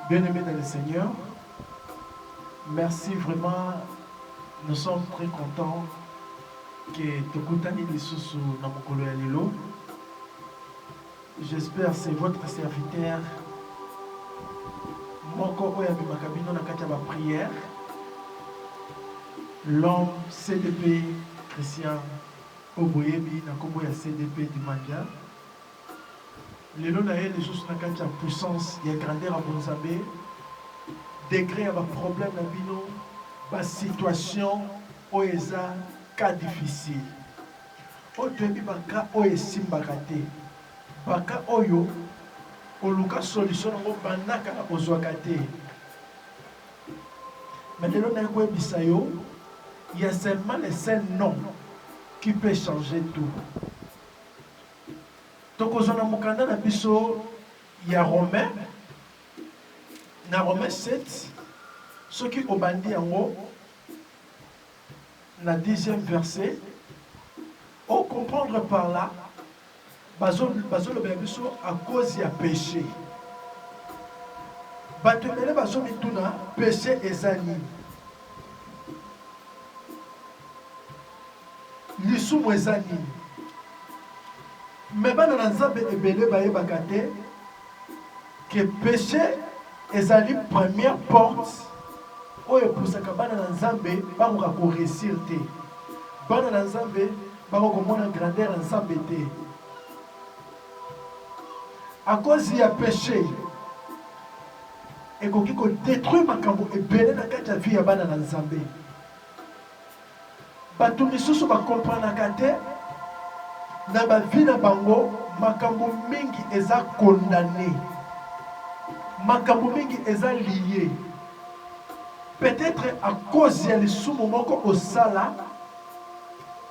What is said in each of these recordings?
Bien-aimés dans le Seigneur, merci vraiment. Nous sommes très contents que Tokutani Lisusu Namokolo Yalilo. J'espère que c'est votre serviteur Moko Oyabi Makabino Nakataba prière. L'homme CDP Christian Oboyebi Nakoboya CDP du Mandia. Lelo na ye les choses nakati ya puissance ya grandeur à Bonzambe. Degré à problème na bino, ba situation oeza cas difficile. Otebi baka oesimbaka te. Baka oyo oluka solution ngo bandaka na kozwaka te. Mais lelo na ko ebisa yo, il y a seulement le seul nom qui peut changer tout. Tokozona mukanda na biso ya Romain na Romain 7 ce qui obandi yango na 10e verset on comprendre par là bazo le biso à cause ya péché batemele bazo mituna péché ezali lisumu ezali. Mais bana na nzambe ebele bayebaka te que péché ezali première porte oyo epusaka bana na nzambe bakoka koréussir te. Bana na nzambe bakokomona grandeur ya nzambe te. À cause ya péché ekoki kodétruire makambo ebele na kati ya vie ya bana na nzambe. Bato misusu bakomprenaka te na ba vie na bango makambo mingi eza condamné, makambo mingi eza lié. Peut-être à cause ya lisumu moko osala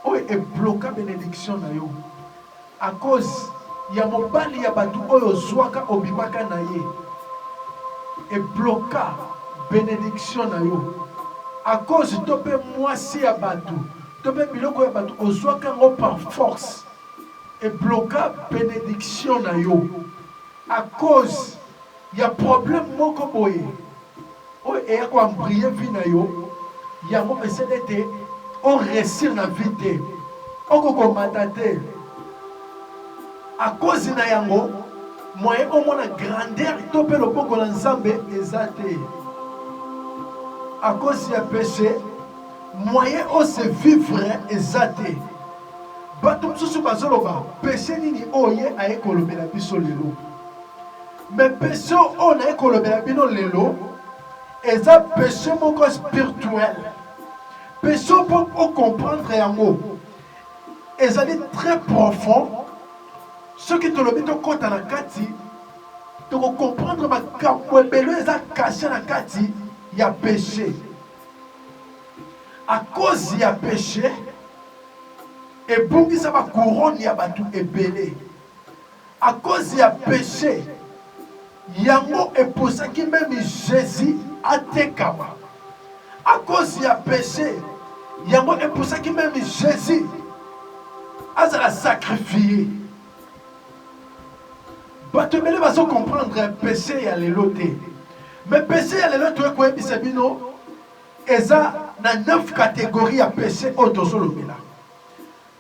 oyo ebloka bénédiction na yo, à cause ya mobali ya bato oyo ozwaka obimaka na ye ebloka bénédiction na yo, à cause to pe mwasi ya bato to pe biloko ya bato ozwaka ngo par force et bloquer bénédiction na yo à cause ya problème moko boye o e ya ko embriller vie na yo ya mo pesede te on réussir na vie te o ko komata te à cause na yango moyen au mona grandeur to pe loboko na nzambe eza te à cause ya péché moyen o se vivre eza te. Bato msusu bazoloba péché nini oye aye kolobela biso lelo. Mais péché on aye kolobela bino lelo eza péché moko spirituel. Péché pour comprendre yango ezali très profond. Ce qui te lobi to kota na kati to comprendre makambo ebele eza caché na kati ya péché. À cause ya péché et bungisa ba couronne ya batu ebele. À cause ya péché yango eposaki même Jésus atekama. À cause ya péché yango eposaki même Jésus azala sacrifié. Batu ebele bazo comprendre péché ya lelo te. Mais péché ya lelo to ko ebisa bino eza na 9 catégories ya péché otozolobela.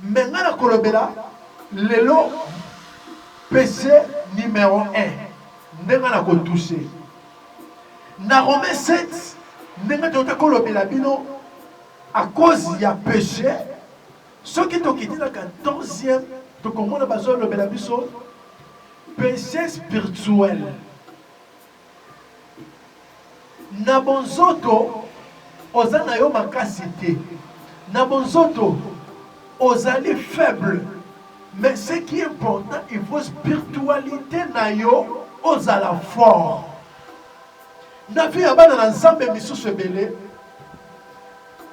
Maintenant, kolobela lelo péché numéro 1 ndenga na ko toucher na Romains 7 ndenga tota kolobela bino à cause ya péché ce qui tokiti na 14e to komona bazo lobela biso péché spirituel na bonzoto ozana yo makasi te na bonzoto ozali faible. Mais ce qui est important, il faut spiritualité na yo ozala fort. Na vie abana na nzambe misusu ebele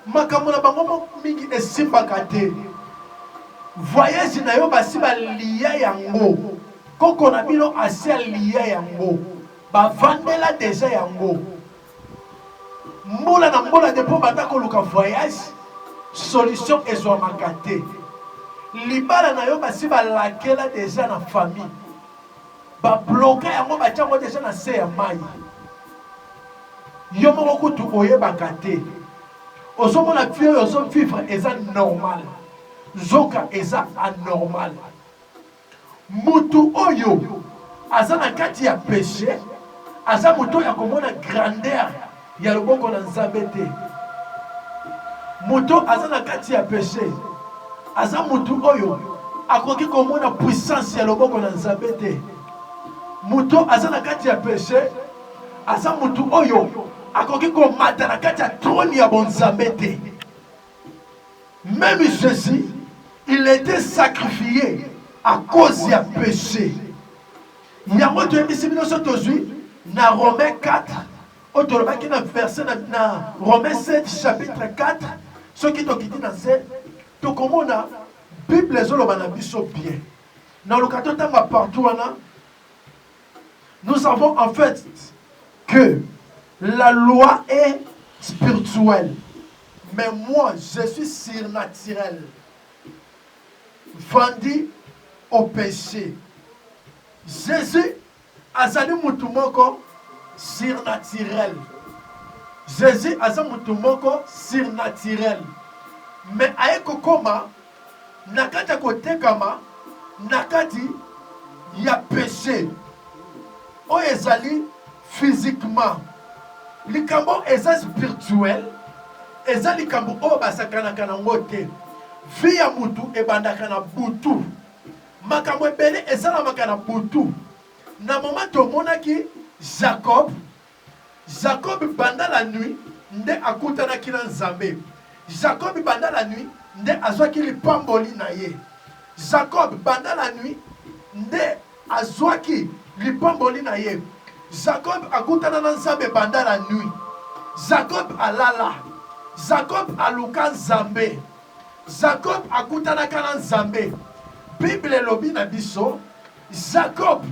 makambo na bango mingi esimbaka te. Voyage na yo basi balia yango koko na bino asi alia yango bavandela deja yango mbula na mbula depo bata koluka voyage solution ezwamaka te. Libala na yo basi balakela deja na famille ba bloquer yango batiango deja na se ya mai yo moko kutu oyebaka te ozomona vie oyo ozovivre eza normal nzoka eza anormal mutu oyo aza na kati ya péché aza mutu oyo akomona grandeur ya loboko na Nzambe te mutu aza na kati ya péché aza mutu oyo akoki komona puissance ya loboko na Nzambe te mutu aza na kati ya péché aza mutu oyo akoki komata na kati ya trône ya bonzambe te. Même Jésus il était sacrifié à cause du péché. Yango toyebisi bino so tozwi na Romains 4 otolobaki na verset na Romains 7 chapitre 4 soki tokiti na se tokomona Bible ezoloba na biso bien. Na lokato tanga partout wana nous savons en fait que la loi est spirituelle, mais moi je suis surnaturel, vendu au péché. Jésus azali mutu moko surnaturel. Jésus azali mutu moko surnaturel, mais aeko koma nakati kotekama nakati ya péché oyo ezali physiquement. Likambo eza spirituel, eza likambo oyo basakanaka nango te. Vie ya mutu ebandaka na butu, makambo ebele esalamaka na butu. Na moment tomonaki Jacob banda la nuit nde akutanaki na Nzambe. Jacob banda la nuit nde azwaki lipamboli na ye. Jacob banda la nuit nde azwaki lipamboli na ye. Jacob akutana na Nzambe banda la nuit. Jacob alala. Jacob aluka Nzambe. Jacob akutana kana Nzambe. Bible elobi na biso Jacob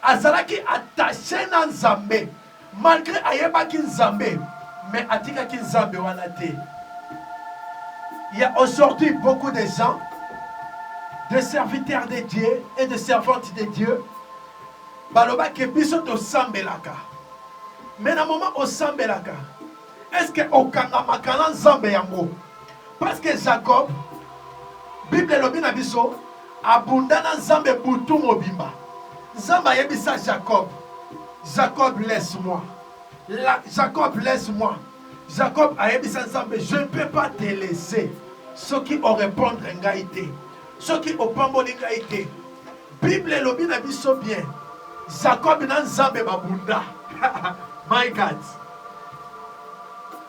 azalaki attaché na Nzambe malgré ayebaki Nzambe, mais atikaki Nzambe wana te. Il y a aujourd'hui beaucoup de gens, de serviteurs de Dieu et de servantes de Dieu, baloba ke biso to sambelaka. Mais na moment o sambelaka, est-ce que okanga makana Nzambe yango? Parce que Jacob, Bible lobi na biso, abundana Nzambe butu mobimba. Nzambe yebisa Jacob, Jacob laisse-moi. Jacob laisse-moi. Jacob a yebisa Nzambe, je ne peux pas te laisser. Ceux qui ont répondre ngaïté, ceux qui ont pamboli ngaïté. Bible lobi na biso bien. Jacob na Nzambe babunda. My God.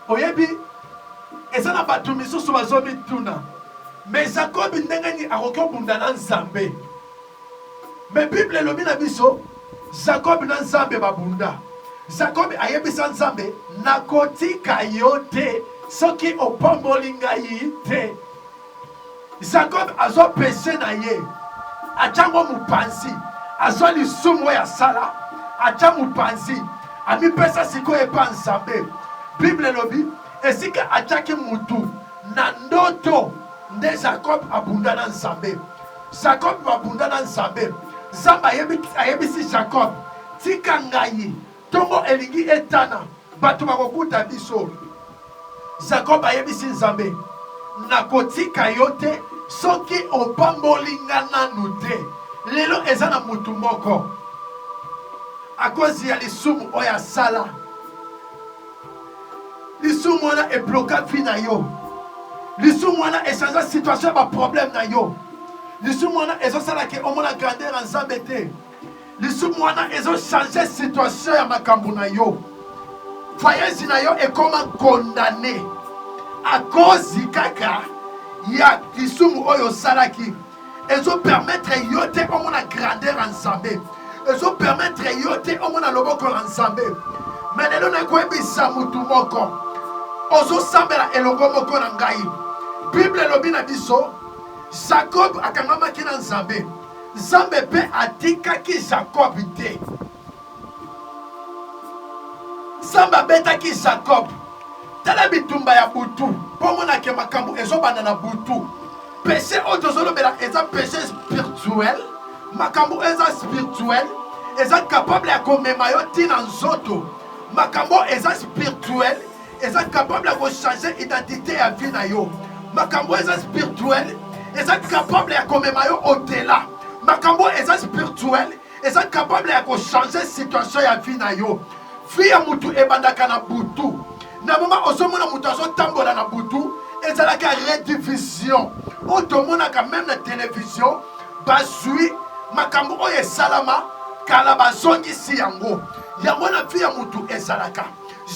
Oyebi, eza na batu misusu bazomi tuna. Mais Jacob ndenge ni akoki bunda na Nzambe. Mais Bible lobi na biso, Jacob na Nzambe babunda. Jacob ayebisa Nzambe nakotika yo te soki opamboli ngai te. Jacob azo péché na ye. Achango mupanzi. Azo lisumu ya sala. Acha mupanzi. Ami pesa siko epa Nzambe. Bible lobi esika achaki mutu na ndoto nde Jacob abunda na Nzambe. Jacob abunda na Nzambe. Nzambe ayebisi Jacob tika ngai tongo elingi etana batu bakokuta biso. Jacob ayebisi Nzambe nakotika yo te soki opamboli nga nanu te. Lelo eza na mutu moko akozi ya lisumu oyo asala. Lisumu wana ebloka vi na yo. Lisumu wana echange situation ba problème na yo. Lisumu wana ezosala ke omona grandeur ya Nzambe te. Lisumu wana ezochange situation ya makambo na yo. Voyage na yo ekoma condamné à cause kaka ya lisumu oyo salaki. Ezo permettre yo te omona grandeur ya Nzambe. Ezo permettre yo te omona loboko ya Nzambe. Mais lelo na koyebisa mutu moko ozo sambela elongo moko na ngai. Bible lobi na biso Jacob akangamaki na Nzambe. Nzambe pe atikaki Jacob te. Nzambe abetaki Jacob. Tala bitumba ya butu. Pomona ke makambo ezobanda na butu. Péché otozolobela eza péché spirituel. Makambo eza spirituel. Eza capable ya komema yo tina nzoto. makambo eza spirituel eza capable de changer identité ya vie na yo. Makambo eza spirituel eza capable ya komema yo au-delà. Makambo eza spirituel eza capable ya changer situation ya vie na yo. Vie ya mutu ebandaka na butu. Na moma ozomona mutu azotambola na butu ezalaka redivision. Otomonaka même na télévision bazwi makambo oyo esalama kala bazongisi yango. Yango na vie ya mutu ezalaka.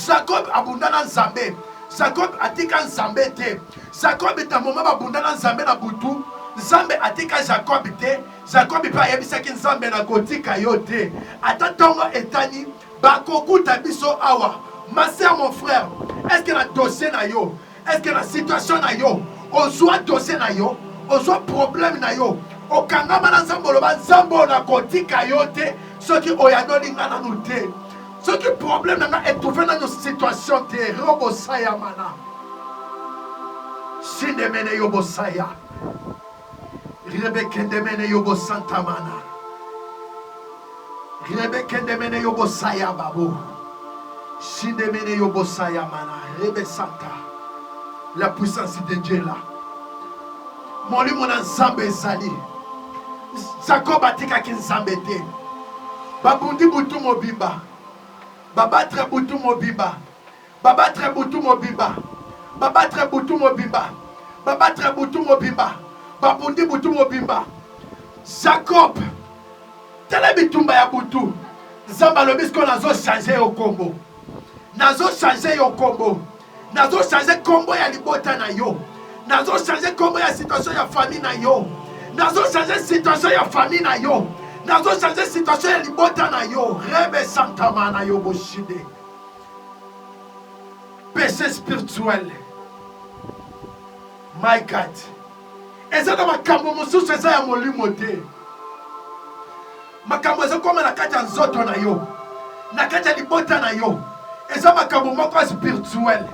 Jacob abundana nzambe. Jacob atika nzambe te. Jacob ta moma babundana nzambe na butu. Nzambe atika Jacob te. Jacob pa yebisaki nzambe na kotika yo te. Ata tongo etani bakokuta biso awa. Ma sœur, mon frère, est-ce que la dossier na yo? Est-ce que la situation na yo? On soit dossier na yo? On soit problème na yo? O kangama na nzambo loba nzambo na kotika yo te. Soki oyadoli nga na nute. Soki problème na nga etouvé na nos situation te. Robo saya mana. Shinde mene yobo saya. Rebeke de mene yobo santa mana. Rebeke de mene yobo saya babu. Shindemene yobosaya mana, rebe santa. La puissance de Dieu là. Moli mon ensemble ezali. Jacob atika ki nzambe te. Babundi butu mobimba. Babatre butu mobimba. Babatre butu mobimba. Babatre butu mobimba. Babatre butu mobimba. Babundi butu mobimba. Jacob. Tele bitumba ya butu. Nzamba lobisko nazo changer au combo. Nazo changer yo combo. Nazo changer combo ya libota na yo. Nazo changer combo ya situation ya famille na yo. Nazo changer situation ya famille na yo. Nazo changer situation ya libota na yo. Rebe santa mana yo boshide. Péché spirituel. My God. Eza na makambo mosusu eza ya molimo te. Makambo eza koma na kati ya nzoto na yo. Na kati ya libota na yo. Eza makambo moko spirituel.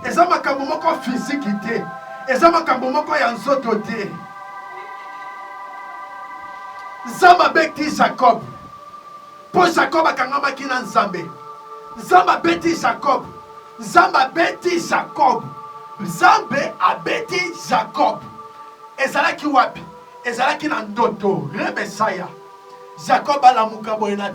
Eza makambo moko physique te. Eza makambo moko ya nzoto te. Nzamba beti Jacob. Po Jacob akangama kina nzambe. Nzamba beti Jacob. Nzamba beti Jacob. Nzambe abeti Jacob. Ezalaki wapi? Ezalaki na ndoto. Rebesaya. Jacob alamuka boye na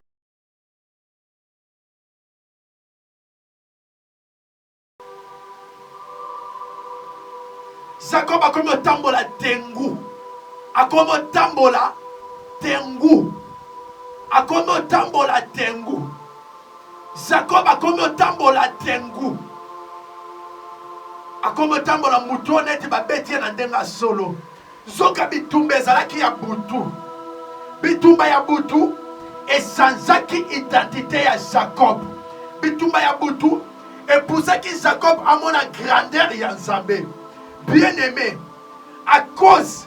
Jacob akomi otambola tengu. Akomi otambola tengu. Akomi otambola tengu. Jacob akomi otambola tengu. Akomi otambola mutu oneti babeti na ndenga solo. Zoka bitumba ezalaki ya butu. Bitumba ya butu esanzaki identité ya Jacob. Bitumba ya butu epousaki Jacob amona grandeur ya Nzambe. Bien aimé, à cause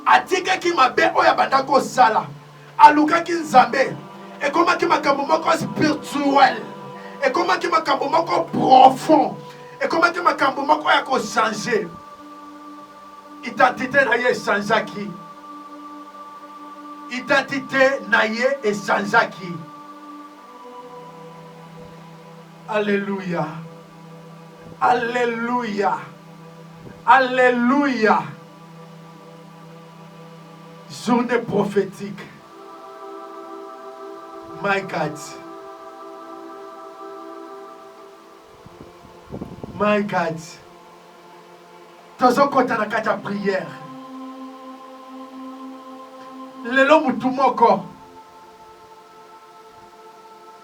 atikaki mabe oya bandako sala alukaki Nzambe ekomaki makambo moko spirituel ekomaki makambo moko profond ekomaki makambo moko ya ko changer identité na ye changeaki identité na ye echangeaki. Alléluia, alléluia, alléluia. Journée prophétique. My God. My God. Tozokota na kati ya prière. Lelo mutu moko.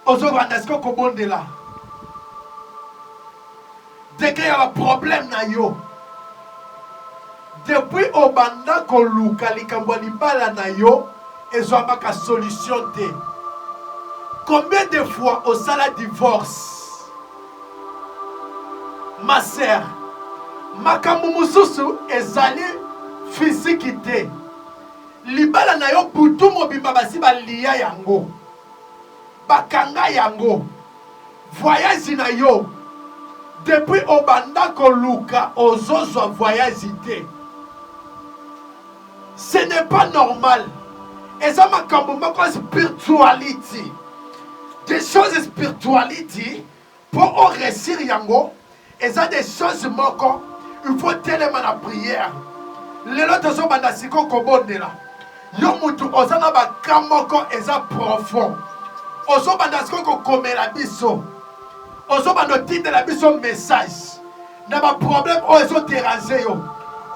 Ozobanda siko kobondela. Dès qu'il y a un problème na yo. Depuis obanda koluka likambo libala na yo ezwaka solution te. Combien de fois au sala divorce? Ma sœur, makambo mususu ezali physique te. Libala na yo butu mobimba basi balia yango. Bakanga yango. Voyage na yo. Depuis obanda koluka ozozwa voyage te. Ce n'est pas normal. Et ça m'a comme spiritualité. Des choses spiritualité, Pour réussir yango, et ça des choses moko, il faut tellement la prière. Les autres sont bandasiko kobondela. Yo mutu osana ba kamoko eza profond. Oso bandasiko ko komela biso. Oso bando tinde la biso message. Na ba problème o eso déranger yo.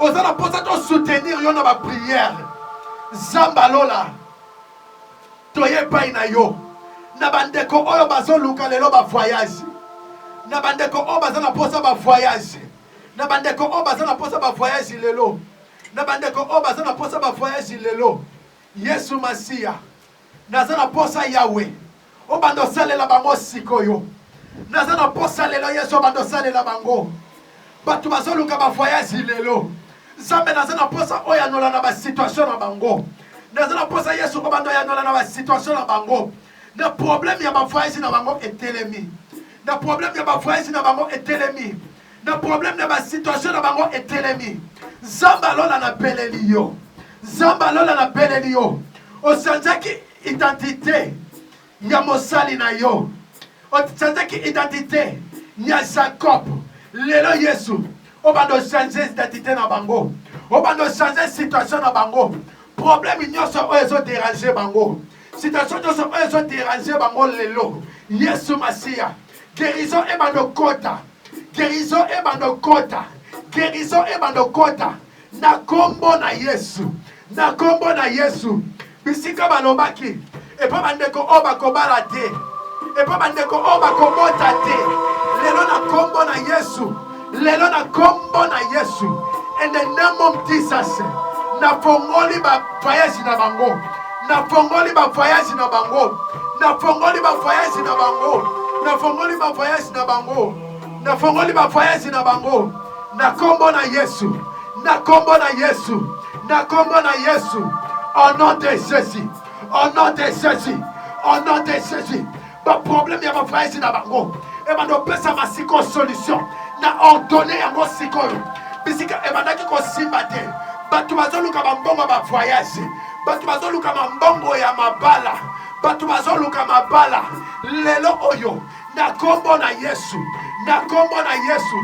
Osana posa to soutenir yo na ba prière. Zambalola. Toye pa ina yo. Na bandeko oyo bazo luka lelo ba voyage. Na bandeko o bazana posa ba voyage. Na bandeko o bazana posa ba voyage lelo. Na bandeko o bazana posa ba voyage lelo. Yesu Masia. Nazana posa Yahweh. O bando salela bango sikoyo. Nazana posa lelo Yesu bando salela bango. Batu bazo luka ba voyage lelo. Zambe nazana posa oya nola na ba situation na bango. Nazana posa Yesu o bando ya nola na ba situation na bango. Le problème ya ba voyage na bango etelemi. Le problème ya ba voyage na bango etelemi. Le problème de ma situation na bango etelemi. Zamba lola na peleli yo. Zamba lola na peleli yo. Osanzaki identité ya mosali na yo. Osanzaki identité ya Jacob. Lelo Yesu. Obando changer identité na bango. Obando changer situation na bango. Problème nyonso oyo déranger bango. Situation nyonso oyo déranger bango lelo. Yesu Masia. Guérison et bandokota. Guérison et bandokota. Guérison et bandokota. Na kombo na Yesu. Na kombo na Yesu. Bisika balobaki. Et pas bandeko oba kobala te. Et pas bandeko oba kobota te. Lelo na kombo na Yesu. Lelo na kombo na Yesu. In the name of Jesus. Na fongoli ba voyage na bango. Na fongoli ba voyage na bango. Na fongoli ba voyage na bango. Na fongoli ba voyage na bango. Na fongoli ba voyage na bango. Na kombo na Yesu. Na kombo na Yesu. Na kombo na Yesu. Au nom de Jésus. Au nom de Jésus. Au nom de Jésus. Ba problème ya ba voyage na bango. E ba no pesa masiko solution. Na ordonné yango sikoyo. Bisika e ba ndaki ko simba te. Batu bazoluka bambongo ba voyage. Batu bazoluka mambongo ya mabala. Batu bazoluka mabala. Lelo oyo. Na kombo na Yesu. Na kombo na Yesu.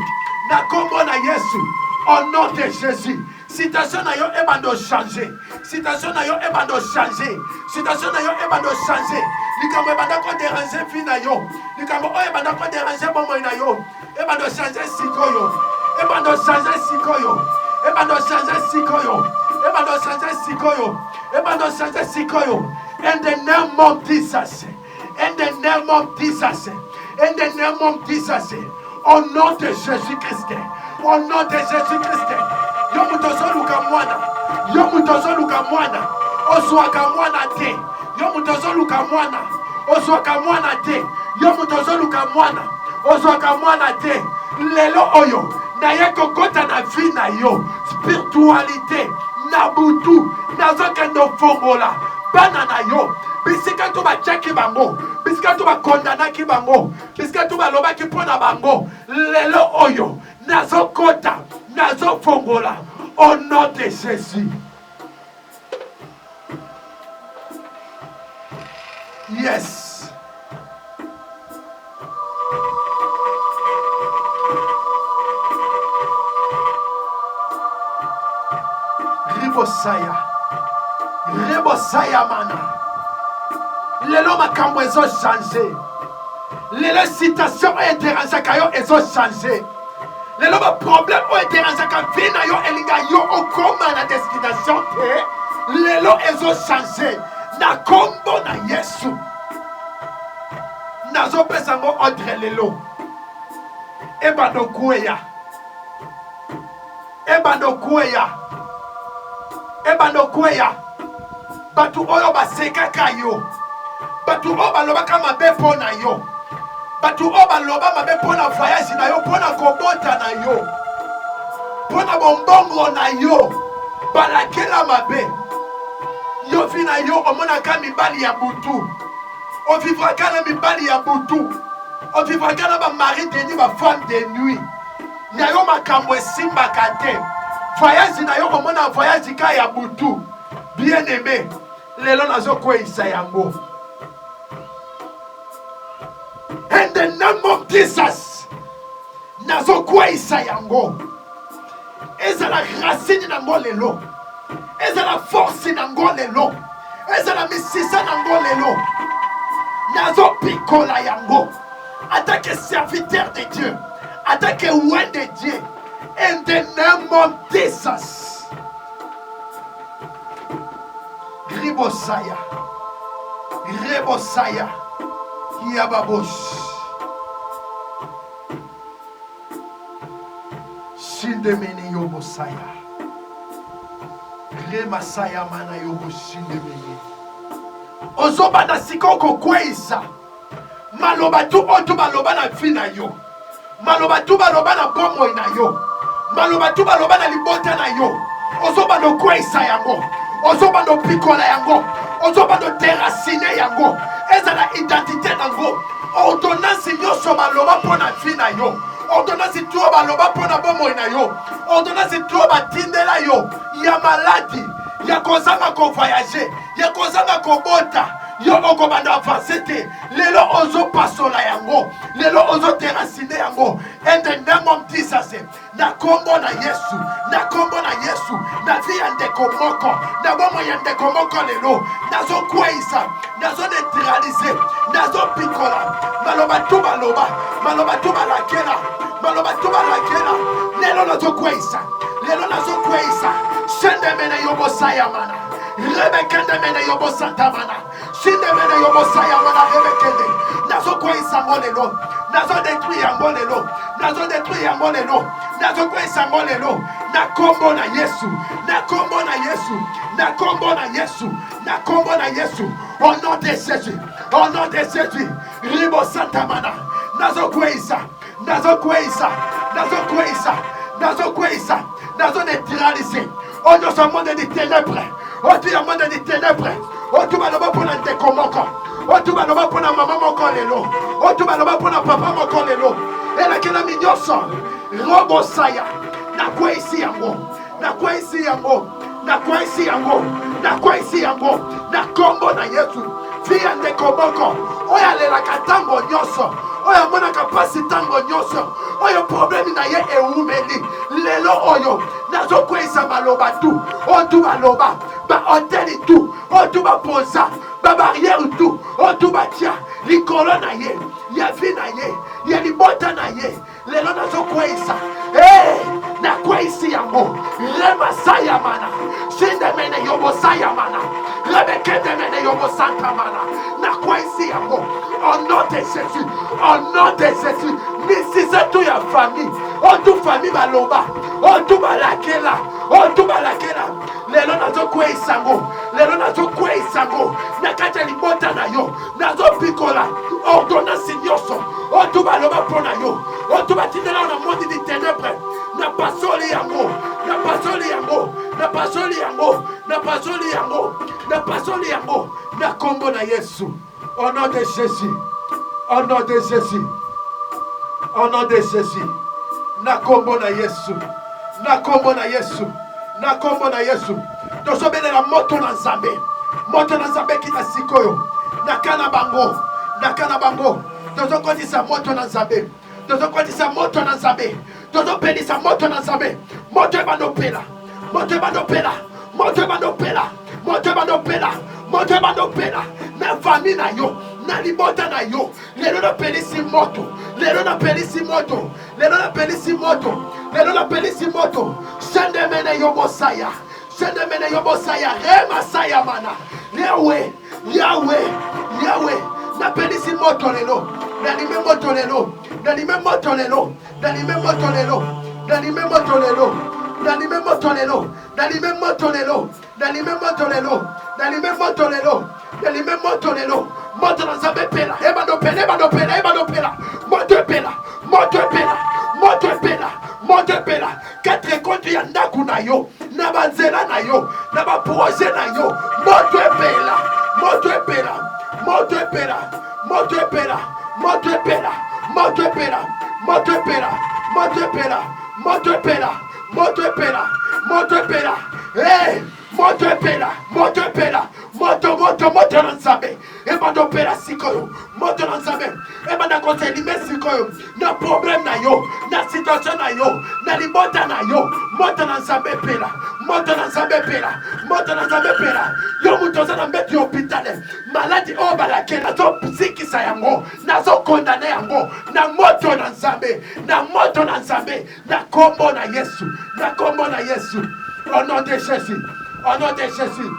Na kombo na Yesu. Au nom de Jésus. Situation na yo ebando changer. Situation na yo ebando changer. Situation na yo ebando changer. Likambo ebanda ko déranger fi na yo. Likambo oyo ebanda ko déranger bomo na yo. Ebando changer sikoyo. Ebando changer sikoyo. Ebando changer sikoyo. Ebando changer sikoyo. Ebando changer sikoyo. In the name of Jesus. In the name of Jesus. In the name of Jesus. Au nom de Jésus-Christ. Au nom de Jésus-Christ. Yo mutozo luka mwana. Yo mutozo luka mwana. Oswaka mwana te. Yo mutozo luka mwana. Oswaka mwana te. Yo mutozo luka mwana. Oswaka mwana te. Lelo oyo. Na ye kokota na vie na yo. Spiritualité. Na butu. Na zoke no fongola. Bana na yo. Bisika tu ba cheki bango. Bisika tu ba kondana ki bango. Bisika tu ba loba ki pona bango. Lelo oyo. Nazo kota. Nazo fongola. Au nom de Jésus. Yes. Ribosaya. Ribosaya mana. Lelo makambo ezo changer. Lelo citation est dérangée kayo ezo changer. Lelo ba problème est dérangé ka vina yo elinga yo okoma na destination te. Lelo ezo changer. Na kombo na Yesu. Nazo pesa ngo ordre lelo. Ebando kueya. Ebando kueya. Ebando kueya. Batu oyo baseka kayo. Batu oyo baloba kama bepo na yo. Batu oyo baloba mabe pona voyage na yo, pona kobota na yo, pona bombongo na yo, balakela mabe. Yo fi na yo omonaka mibali ya butu. Ovivaka na mibali ya butu. Ovivaka na ba mari de nuit, ba femme de nuit. Na yo makambo esimbaka te. Voyage na yo omona voyage ka ya butu. Bien aimé, lelo nazo kweyisa yango. In the name of Jesus. Nazokwisa yango. Ezala racine nango lelo. Ezala force nango lelo. Ezala misisa nango lelo. Nazo pikola yango. Attaque serviteur de Dieu. Attaque ouen de Dieu. In the name of Jesus. Ribosaya. Rebosaya. Yababosh. Shindemene yobosaya. Remasaya mana yobo shindemene. Ozoba na sikoko kweisa. Maloba tu otu baloba na fina yo. Maloba tu baloba na bomo na yo. Maloba tu baloba na libota na yo. Ozoba no kweisa yango. Ozoba no pikola yango. Ozoba no terracine yango. Ezala identité nango. Ordonnance nyoso baloba pona fina yo. Ordonnance tu baloba pona bomo na yo. Ordonnance tu batindela yo. Ya maladi. Ya kozanga ko voyager. Ya kozanga ko bota. Yo okobanda avancer te. Lelo ozo pasola yango. Lelo ozo terracine yango. In the name of Jesus. Na kombo na Yesu. Na kombo na Yesu. Na vi yande komoko. Na bomo yande komoko lelo. Nazo kweisa. Nazo neutraliser. Nazo pikola. Maloba tu baloba. Maloba tu balakela. Maloba tu balakela. Lelo nazo kweisa. Lelo nazo kweisa. Shende mene yobo sayamana. Rebekende mene yobo santamana. Shende mene yobo sayamana rebekende. Nazo kweisa molelo. Nazo détruire yango lelo. Nazo détruire yango lelo. Nazo kweisa yango lelo. Na kombo na Yesu. Na kombo na Yesu. Na kombo na Yesu. Na kombo na Yesu. Au nom de Jésus. Au nom de Jésus. Ribo santamana. Nazo kweisa. Nazo kweisa. Nazo kweisa. Nazo kweisa. Nazo neutraliser. On nous a monde des ténèbres. On tu a monde des ténèbres. On tu vas le voir pour la décomoko. On tu vas le voir pour la maman moko lelo. On tu vas le voir pour la papa moko lelo. Et la kena minyoso. Robo saya. Na kwa isi yango. Na kwa isi yango. Na kwa isi yango. Na kwa isi yango. Na kombo na Yesu. Fia ndekomoko. Oya lela katango nyoso. Oya mona kapasi tango nyoso. Oyo problème na ye eumeli. Lelo oyo. Nazo kweisa maloba tu. Otu maloba. Ba hôtel tu. Otu ba posa. Ba barrière tu. Otu ba tia. Likolo na ye. Ya vi na ye. Ya libota na ye. Lelo nazo kweisa. Na kweisi yango. Rema saya mana. Shinde mene yobo saya mana. Rebekende mene yobo santa mana. Na kweisi yango. Au nom de Jésus. Au nom de Jésus. Misi c'est tout ya famille. Oh tout famille baloba. Oh tout balakela. Oh tout balakela. Lelo nazo kweisa yango. Lelo nazo kweisa yango. Nakata libota na yo. Nazo pikola. Ordonnance nyoso. Oh tout baloba pona yo. Oh tout batindela na monde di ténèbres. Na pasoli yango. Na pasoli yango. Na pasoli yango. Na pasoli yango. Na pasoli yango. Na kombo na Yesu. Au nom de Jésus. Au nom de Jésus. Au nom de Jésus. Na kombo na Yesu. Na kombo na Yesu. Na kombo na Yesu. Tosobele la moto na Nzambe. Moto na Nzambe kita sikoyo. Na kana bango. Na kana bango. Tozokotisa moto na Nzambe. Tozokotisa moto na Nzambe. Tozopelisa moto na Nzambe. Moto ebandopela. Moto ebandopela. Moto ebandopela. Moto ebandopela. Moto ebandopela. Na famille na yo. Na libota na yo. Lelo na pelisi moto. Lelo na pelisi moto. Lelo na pelisi moto. Lelo na pelisi moto. Sende mene yo mosaya. Sende mene yo mosaya. Rema saya mana. Yahweh. Yahweh. Yahweh. Na pelisi moto lelo. Nalime moto lelo. Nalime moto lelo. Nalime moto lelo. Nalime moto lelo. Nalime moto lelo. Nalime moto lelo. Nalime moto lelo. Nalime moto lelo. Nalime moto lelo. Moto na Nzambe pela. Ebado pela. Ebado pela. Ebado pela. Moto pela. Moto pela. Moto pela. Moto pela. Quatre contre ya ndaku na yo. Na banzela na yo. Na ba projet na yo. Moto pela. Moto pela. Moto pela. Moto pela. Moto pela. Moto pela. Moto pela. Moto pela. Moto pela. Moto pela. Moto pela. Hey! Moto pela. Moto pela. Moto na Nzambe. Ebando pela sikoyo. Moto na Nzambe. Ebanda koselime sikoyo na problème na yo na situation na yo na libota na yo moto na nzambe pela moto na nzambe pela moto na nzambe pela yo mutoza na mbeti hôpital maladi o balake nazo psikisa yango nazo condamner yango na moto na nzambe na kombo na Yesu na kombo na Yesu au nom de Jésus au nom de Jésus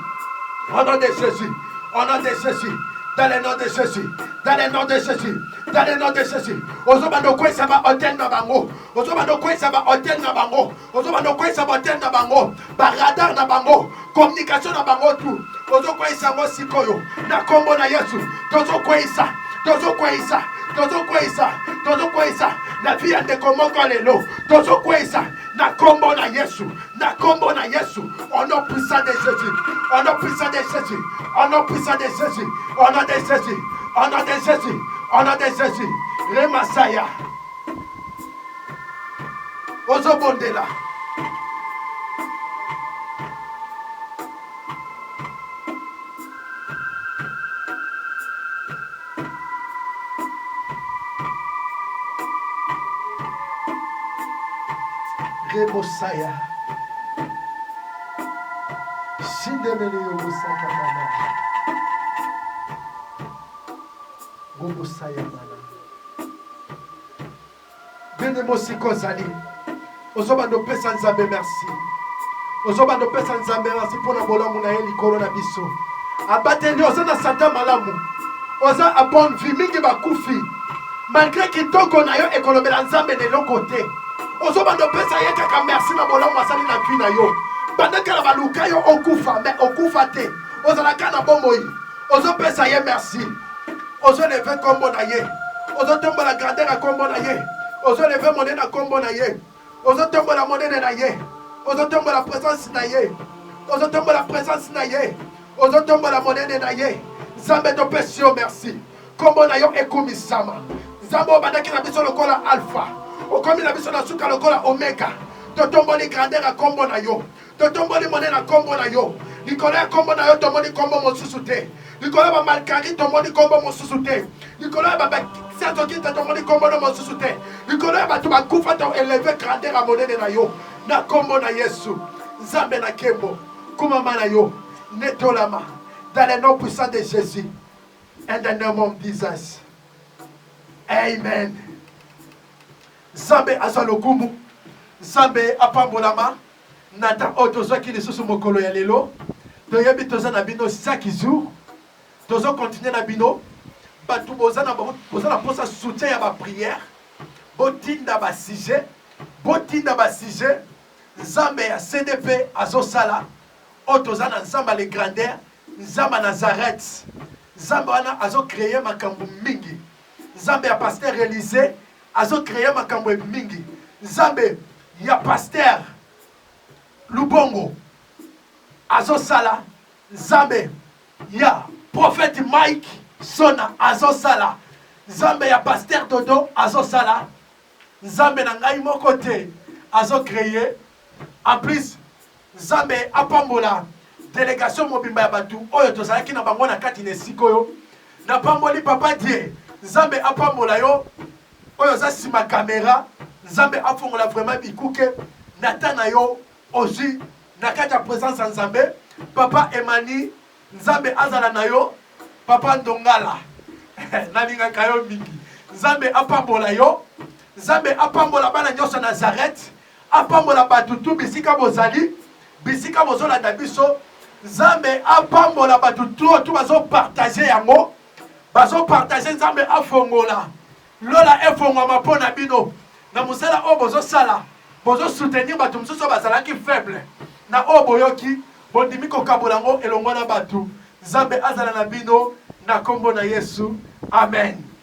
au nom de Jésus au nom de Jésus dans le nom de Jésus dans le nom de Jésus dans le nom de Jésus ozobando kwesa ba hôtel na bango ozobando kwesa ba hôtel na bango ozobando kwesa ba hôtel na bango ba radar na bango communication na bango tout ozokwesa ngo sikoyo na kombo na Yesu tozokwesa na vie de komoko lelo tozokwesa na kombo na Yesu au nom puissant de Jésus au nom puissant de Jésus au nom puissant de Jésus au nom de Jésus au nom de Jésus au nom de Jésus le Masaya ozobondela Mosaya Shindemene Mosaka Mama Mosaya Mama Bene Mosiko Zali Ozobando pesa nzambe merci Ozobando pesa nzambe merci pour na bolamu na eli kolo na biso abateli oza na santa malamu oza a bonne vie mingi bakufi malgré kitoko na yo ekolobela nzambe de l'autre côté ozobando pesa ye kaka merci na bolamu asali na vie na yo bandaka na baluka yo okufa mais okufa te ozalaka na bomoi ozopesa ye merci ozoleve kombo na ye ozotombola grandeur ya kombo na ye ozoleve monene na kombo na ye ozotombola monene na ye ozotombola présence na ye ozotombola présence na ye ozotombola monene na ye nzambe topesi yo merci kombo na yo ekumisama nzambe obandaki na biso lokola alpha okomi na biso na suka lokola omega totomboli grandeur ya kombo na yo totomboli monene na kombo na yo likolo ya kombo na yo tomoni kombo mosusu te likolo ya bamalkari tomoni kombo mosusu te likolo ya basatokita tomoni kombo no mosusu te likolo ya bato bakufa to eleve grandeur ya monene na yo na kombo na Yesu nzambe na kembo kumama na yo netolama dans le nom puissant de Jésus in the name of Jesus amen. Nzambe azalokumu nzambe apambolama nata otozwaki lisusu mokolo ya lelo toyebi toza na bino chaque jour tozo continuer na bino bato boza na posa soutien ya baprière botinda basujet nzambe ya CDP azosala oyo toza na nzambe le grandeur nzambe Nazareth nzambe wana azocreye makambo mingi nzambe ya pasteur Élysée azocreye makambo mingi nzambe ya pasteur Lubongo azosala nzambe ya prophète Mike Sona azosala nzambe ya pasteur Dodo azosala nzambe na ngai moko te azocreye en plus nzambe apambola délégation mobimba ya batu oyo tozalaki na bango na kati na esika oyo na pamboli papa die nzambe apambola yo oyo za sima caméra nzambe afongola vraiment bikuke nata na yo ozwi na kati ya présence ya nzambe papa Emani nzambe azala na yo papa Ndongala nalingaka yo mingi nzambe apambola yo nzambe apambola bana nyonso Nazareth apambola batu tu bisika bozali bisika bozolanda biso nzambe apambola batu tu bazopartage yango bazopartage nzambe afongola lola efongwama mpo na bino na mosala oyo bozosala bozosoutenir bato mosusu bazalaki faible na oyo boyoki bondimi kokabola yango elongo na bato nzambe azala na bino na kombo na Yesu amen.